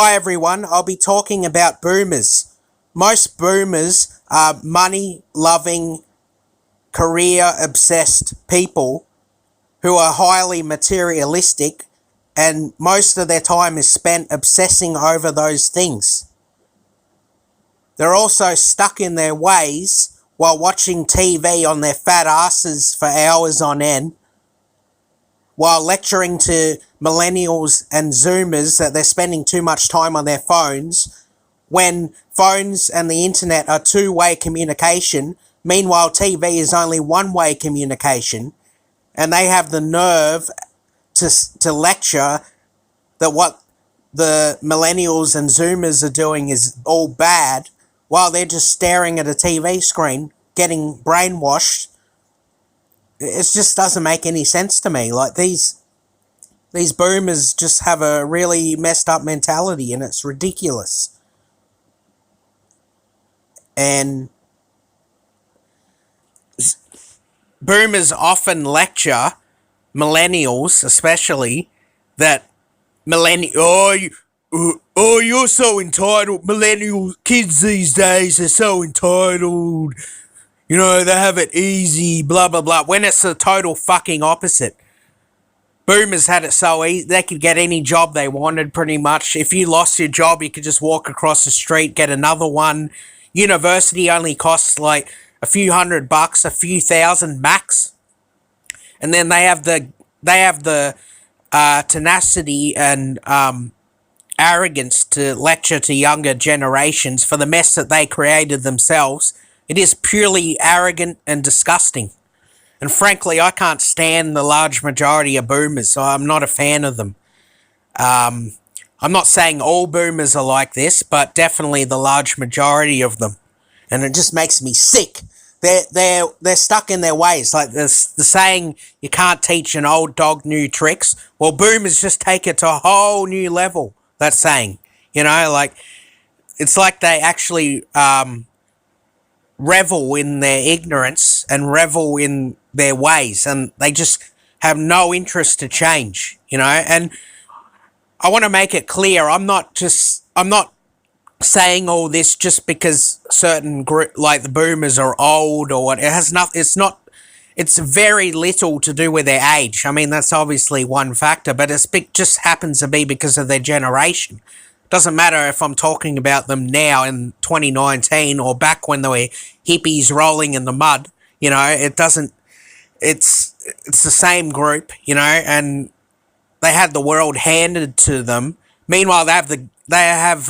Hi everyone, I'll be talking about boomers. Most boomers are money-loving, career-obsessed people who are highly materialistic, and most of their time is spent obsessing over those things. They're also stuck in their ways while watching TV on their fat asses for hours on end, while lecturing to millennials and zoomers that they're spending too much time on their phones, when phones and the internet are two-way communication. Meanwhile, TV is only one-way communication, and they have the nerve to lecture that what the millennials and zoomers are doing is all bad, while they're just staring at a TV screen, getting brainwashed. It just doesn't make any sense to me. Like, these boomers just have a really messed up mentality, and it's ridiculous. And boomers often lecture millennials, especially, that you're so entitled. Millennial kids these days are so entitled. You know, they have it easy, blah, blah, blah. When it's the total fucking opposite. Boomers had it so easy. They could get any job they wanted, pretty much. If you lost your job, you could just walk across the street, get another one. University only costs like a few $100, a few thousand max. And then they have the tenacity and arrogance to lecture to younger generations for the mess that they created themselves. It is purely arrogant and disgusting. And frankly, I can't stand the large majority of boomers, so I'm not a fan of them. I'm not saying all boomers are like this, but definitely the large majority of them. And it just makes me sick. They're stuck in their ways. Like the saying, you can't teach an old dog new tricks. Well, boomers just take it to a whole new level, that saying. You know, like, it's like they actually revel in their ignorance and revel in their ways, and they just have no interest to change, you know. And I want to make it clear, I'm not saying all this just because certain group, like the boomers, are old or what. It's very little to do with their age. I mean, that's obviously one factor, but it just happens to be because of their generation. Doesn't matter if I'm talking about them now in 2019 or back when they were hippies rolling in the mud. You know, it doesn't. It's the same group, you know, and they had the world handed to them. Meanwhile, they have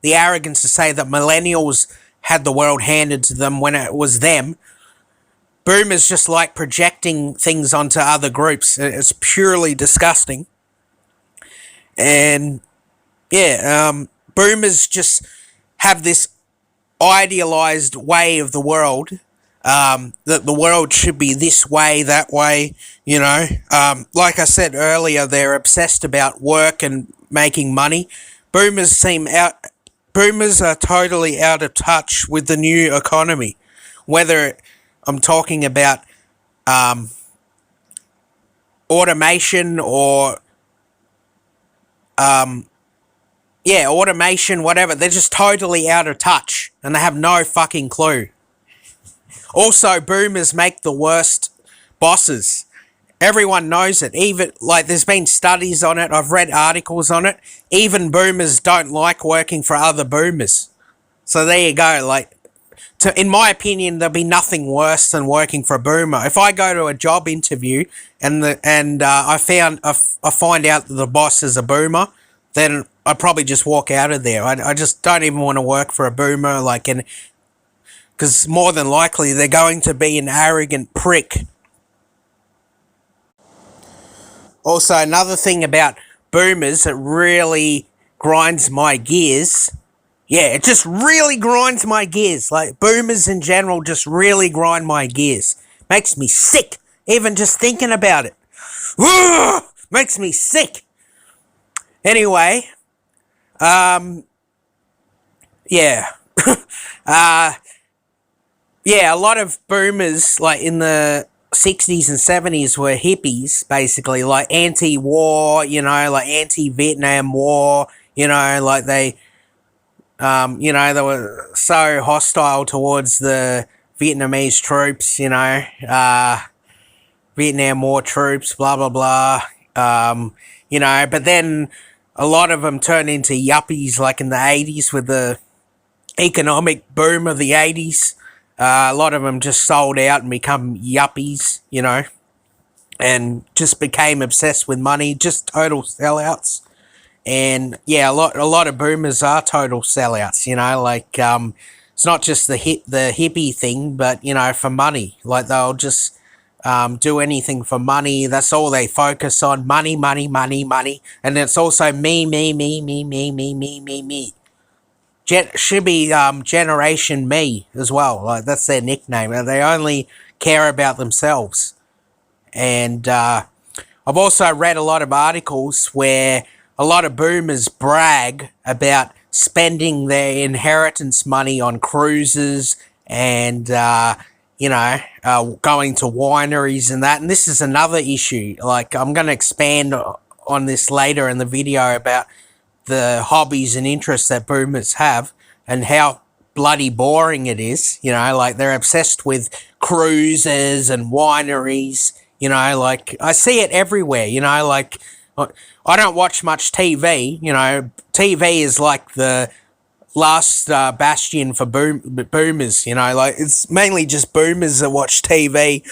the arrogance to say that millennials had the world handed to them when it was them. Boomers just like projecting things onto other groups. It's purely disgusting. And yeah, boomers just have this idealized way of the world, that the world should be this way, that way, you know. Like I said earlier, they're obsessed about work and making money. Boomers are totally out of touch with the new economy. Whether I'm talking about automation or automation, whatever. They're just totally out of touch, and they have no fucking clue. Also, boomers make the worst bosses. Everyone knows it. Even, like, there's been studies on it. I've read articles on it. Even boomers don't like working for other boomers. So there you go. Like, in my opinion, there'll be nothing worse than working for a boomer. If I go to a job interview and I find out that the boss is a boomer, then I'd probably just walk out of there. I just don't even want to work for a boomer, like, because more than likely they're going to be an arrogant prick. Also, another thing about boomers that really grinds my gears. Yeah, it just really grinds my gears. Like, boomers in general just really grind my gears. Makes me sick, even just thinking about it. Makes me sick. Anyway, yeah. Yeah, a lot of boomers, like, in the 60s and 70s were hippies, basically, like anti-war, you know, like anti-Vietnam War, You know, like they they were so hostile towards the Vietnamese troops, Vietnam War troops, blah, blah, blah. But then a lot of them turned into yuppies like in the 80s with the economic boom of the 80s. A lot of them just sold out and become yuppies, and just became obsessed with money, just total sellouts. And yeah, a lot of boomers are total sellouts. It's not just the hippie thing, but for money, like they'll just do anything for money. That's all they focus on: money, money, money, money. And it's also me, me, me, me, me, me, me, me, me. Should be Generation Me as well. Like that's their nickname. They only care about themselves. And I've also read a lot of articles where a lot of boomers brag about spending their inheritance money on cruises and, going to wineries and that. And this is another issue. Like, I'm going to expand on this later in the video about the hobbies and interests that boomers have and how bloody boring it is. Like they're obsessed with cruises and wineries. I see it everywhere. I don't watch much TV. TV is like the last bastion for boomers. It's mainly just boomers that watch TV.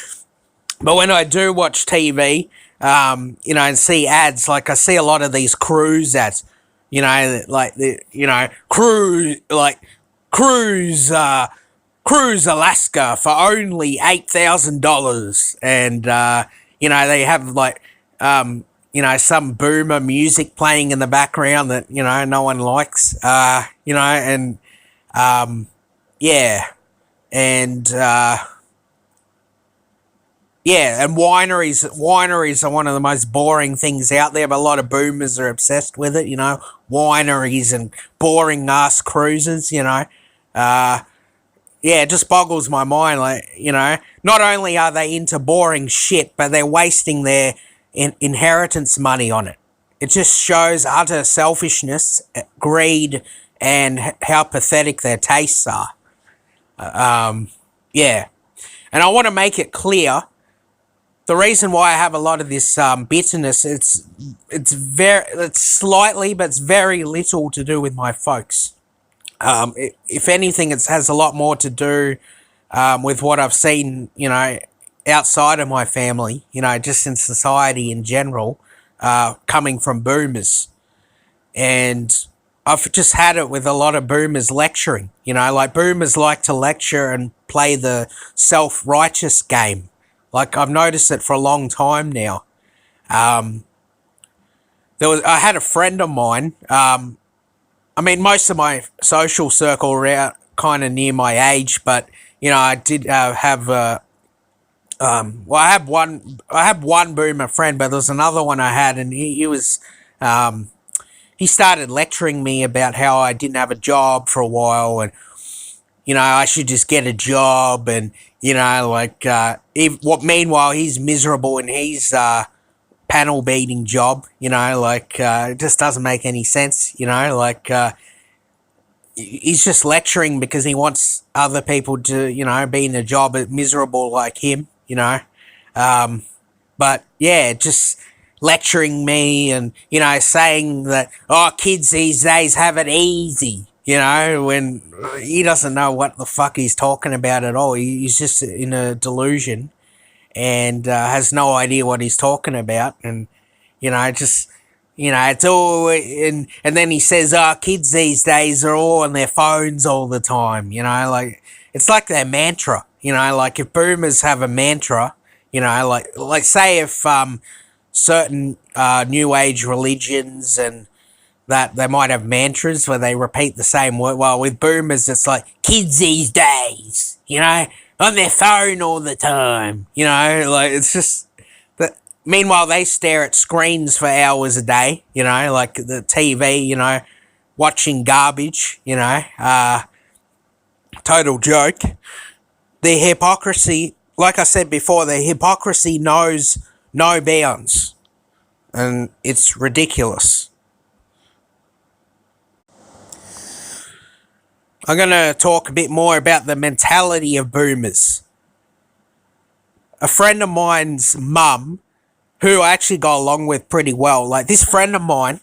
But when I do watch TV, and see ads, like I see a lot of these cruise ads. Cruise Alaska for only $8,000, and they have some boomer music playing in the background that no one likes, and yeah, and and wineries are one of the most boring things out there, but a lot of boomers are obsessed with it, wineries and boring ass cruises, it just boggles my mind. Not only are they into boring shit, but they're wasting their inheritance money on it. It just shows utter selfishness, greed, and how pathetic their tastes are. And I want to make it clear, the reason why I have a lot of this bitterness, it's slightly, but it's very little to do with my folks. If anything, it has a lot more to do with what I've seen, outside of my family, just in society in general, coming from boomers. And I've just had it with a lot of boomers lecturing, like boomers like to lecture and play the self-righteous game. Like I've noticed it for a long time now. I had a friend of mine, most of my social circle are kind of near my age, but I did have I have one boomer friend, but there's another one I had, and he was he started lecturing me about how I didn't have a job for a while, and I should just get a job, and meanwhile he's miserable in his panel beating job, it just doesn't make any sense, he's just lecturing because he wants other people to, be in a job miserable like him, but yeah, just lecturing me and, saying that, kids these days have it easy, when he doesn't know what the fuck he's talking about at all. He's just in a delusion and has no idea what he's talking about. And, it's all, and then he says, kids these days are all on their phones all the time, it's like their mantra, if boomers have a mantra, like say if certain new age religions and that they might have mantras where they repeat the same word. Well, with boomers, it's like kids these days, on their phone all the time, it's just that. Meanwhile, they stare at screens for hours a day, like the TV, watching garbage, total joke. The hypocrisy, like I said before, the hypocrisy knows no bounds, and it's ridiculous. I'm going to talk a bit more about the mentality of boomers. A friend of mine's mum, who I actually got along with pretty well, like this friend of mine,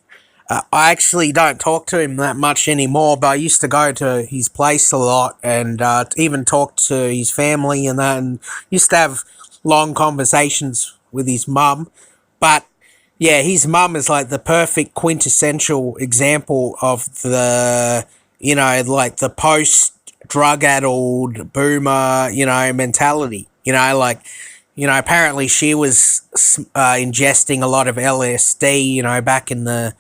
I actually don't talk to him that much anymore, but I used to go to his place a lot and even talk to his family and that, and used to have long conversations with his mum. But yeah, his mum is like the perfect quintessential example of like the post drug addled boomer, mentality. Apparently she was ingesting a lot of LSD, back in the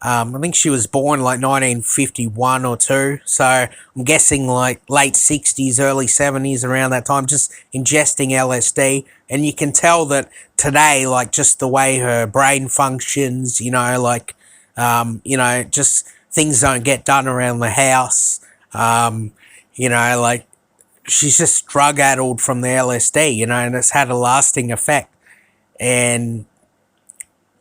I think she was born like 1951 or two, so I'm guessing like late 60s, early 70s, around that time, just ingesting LSD. And you can tell that today, like just the way her brain functions, just things don't get done around the house. Um, like she's just drug addled from the LSD, and it's had a lasting effect. And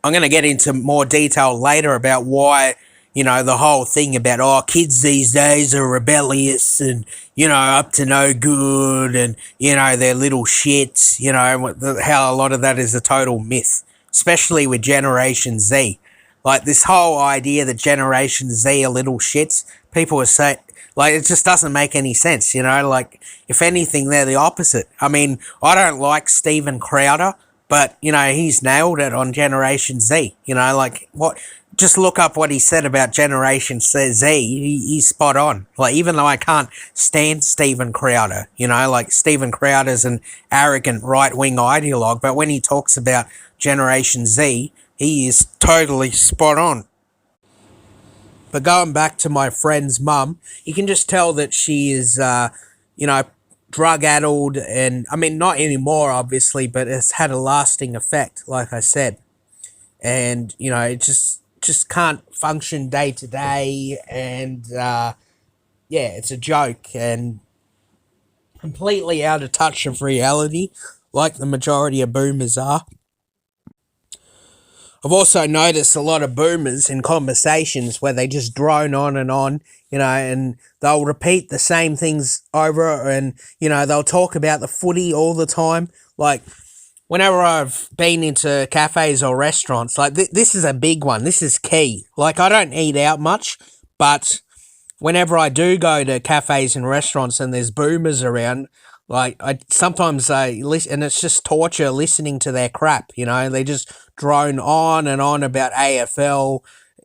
I'm going to get into more detail later about why, the whole thing about, oh, kids these days are rebellious and, up to no good and, they're little shits, how a lot of that is a total myth, especially with Generation Z. Like this whole idea that Generation Z are little shits, people are saying, like, it just doesn't make any sense, like, if anything, they're the opposite. I mean, I don't like Steven Crowder, but, he's nailed it on Generation Z. Like, what? Just look up what he said about Generation Z. He's spot on. Like, even though I can't stand Steven Crowder, like, Steven Crowder's an arrogant right wing ideologue, but when he talks about Generation Z, he is totally spot on. But going back to my friend's mum, you can just tell that she is, you know, drug addled, and I mean, not anymore, obviously, but it's had a lasting effect, like I said. And it just can't function day to day, and yeah, it's a joke and completely out of touch of reality, like the majority of boomers are. I've also noticed a lot of boomers in conversations where they just drone on, and they'll repeat the same things over, and, they'll talk about the footy all the time. Like, whenever I've been into cafes or restaurants, like, this is a big one. This is key. Like, I don't eat out much, but whenever I do go to cafes and restaurants and there's boomers around, like I listen, and it's just torture listening to their crap. They just drone on and on about AFL.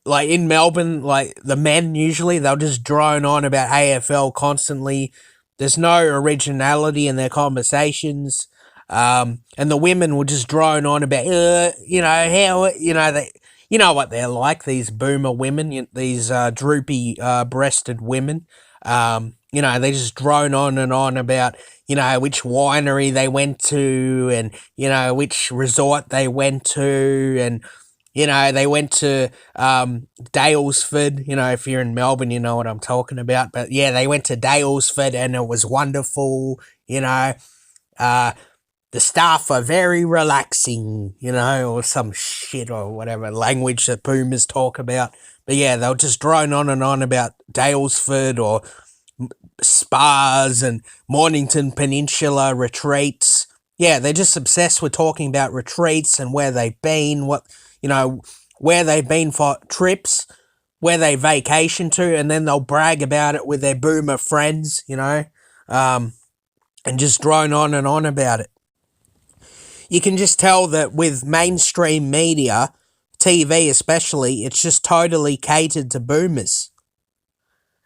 Like in Melbourne, like the men usually they'll just drone on about AFL constantly. There's no originality in their conversations. And the women will just drone on about, how, they, what they're like, these boomer women, these droopy breasted women. They just drone on and on about, which winery they went to and, which resort they went to. And, they went to Dalesford. If you're in Melbourne, you know what I'm talking about. But yeah, they went to Dalesford and it was wonderful, the staff are very relaxing, or some shit or whatever language that boomers talk about. But yeah, they'll just drone on and on about Dalesford or spas and Mornington Peninsula retreats. Yeah, they're just obsessed with talking about retreats and where they've been, where they've been for trips, where they vacation to, and then they'll brag about it with their boomer friends, and just drone on and on about it. You can just tell that with mainstream media, TV especially, it's just totally catered to boomers.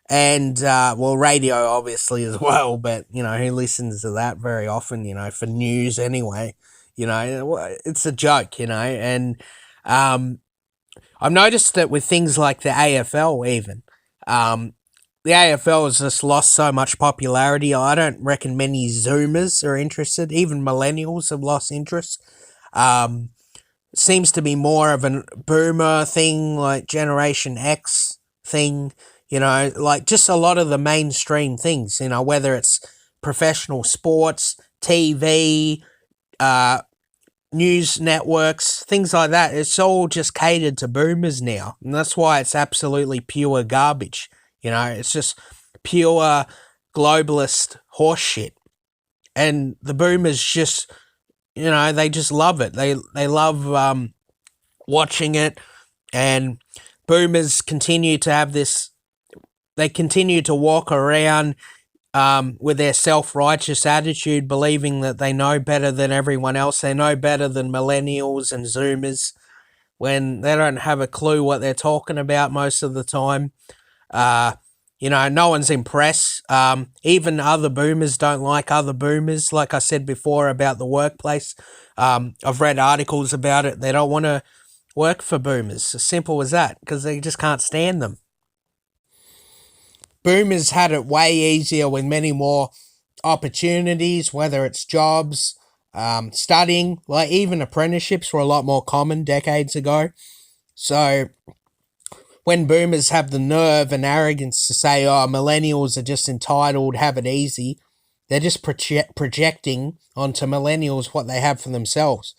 And, radio obviously as well, but, who listens to that very often, for news anyway? It's a joke, and I've noticed that with things like the AFL even, the AFL has just lost so much popularity. I don't reckon many Zoomers are interested. Even millennials have lost interest. It seems to be more of a boomer thing, like Generation X thing, like just a lot of the mainstream things, whether it's professional sports, TV, news networks, things like that. It's all just catered to boomers now. And that's why it's absolutely pure garbage. It's just pure globalist horseshit. And the boomers just, they just love it. They love watching it, and boomers continue to have this. They continue to walk around with their self-righteous attitude, believing that they know better than everyone else. They know better than millennials and Zoomers, when they don't have a clue what they're talking about most of the time. No one's impressed. Even other boomers don't like other boomers. Like I said before about the workplace, I've read articles about it. They don't want to work for boomers. As simple as that, because they just can't stand them. Boomers had it way easier with many more opportunities, whether it's jobs, studying, like even apprenticeships were a lot more common decades ago. So when boomers have the nerve and arrogance to say, oh, millennials are just entitled, have it easy, they're just projecting onto millennials what they have for themselves.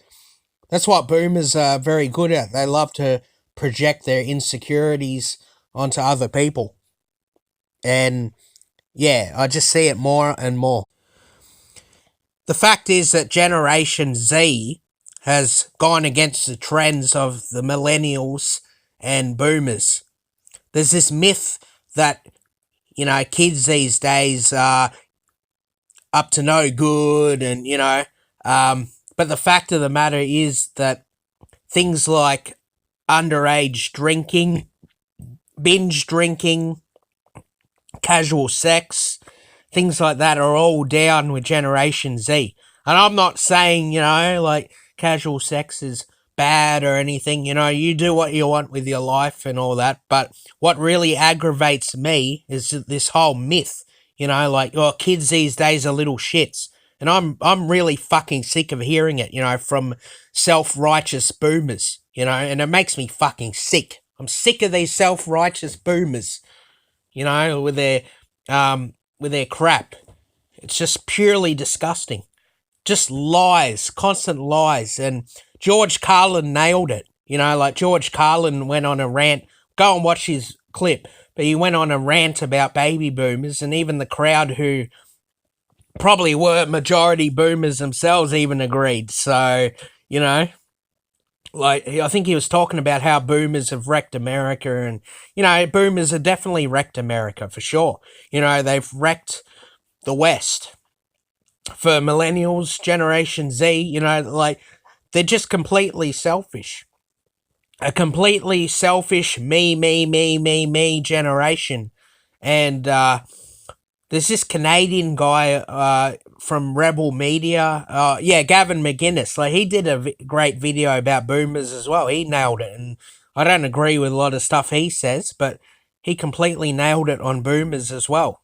That's what boomers are very good at. They love to project their insecurities onto other people. And yeah, I just see it more and more. The fact is that Generation Z has gone against the trends of the millennials and boomers. There's this myth that, kids these days are up to no good, and, but the fact of the matter is that things like underage drinking, binge drinking, casual sex, things like that are all down with Generation Z. And I'm not saying, like casual sex is bad or anything. You do what you want with your life and all that. But what really aggravates me is this whole myth, like, oh, kids these days are little shits. And I'm really fucking sick of hearing it, from self-righteous boomers, and it makes me fucking sick. I'm sick of these self-righteous boomers, with their crap. It's just purely disgusting. Just lies, constant lies. And George Carlin nailed it. Like George Carlin went on a rant. Go and watch his clip. But he went on a rant about baby boomers, and even the crowd who probably were majority boomers themselves even agreed. So, like, I think he was talking about how boomers have wrecked America, and, boomers have definitely wrecked America for sure. They've wrecked the West. For millennials, Generation Z, like, they're just completely selfish. A completely selfish me generation. And there's this Canadian guy from Rebel Media. Gavin McInnes. Like, he did a great video about boomers as well. He nailed it. And I don't agree with a lot of stuff he says, but he completely nailed it on boomers as well,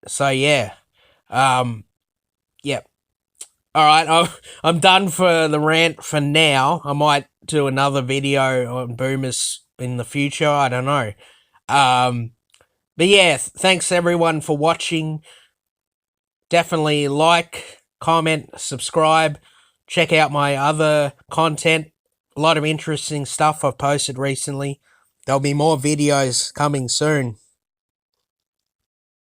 So, yeah. Yep. All right, I'm done for the rant for now. I might do another video on boomers in the future. I don't know. But yeah, thanks everyone for watching. Definitely like, comment, subscribe. Check out my other content. A lot of interesting stuff I've posted recently. There'll be more videos coming soon.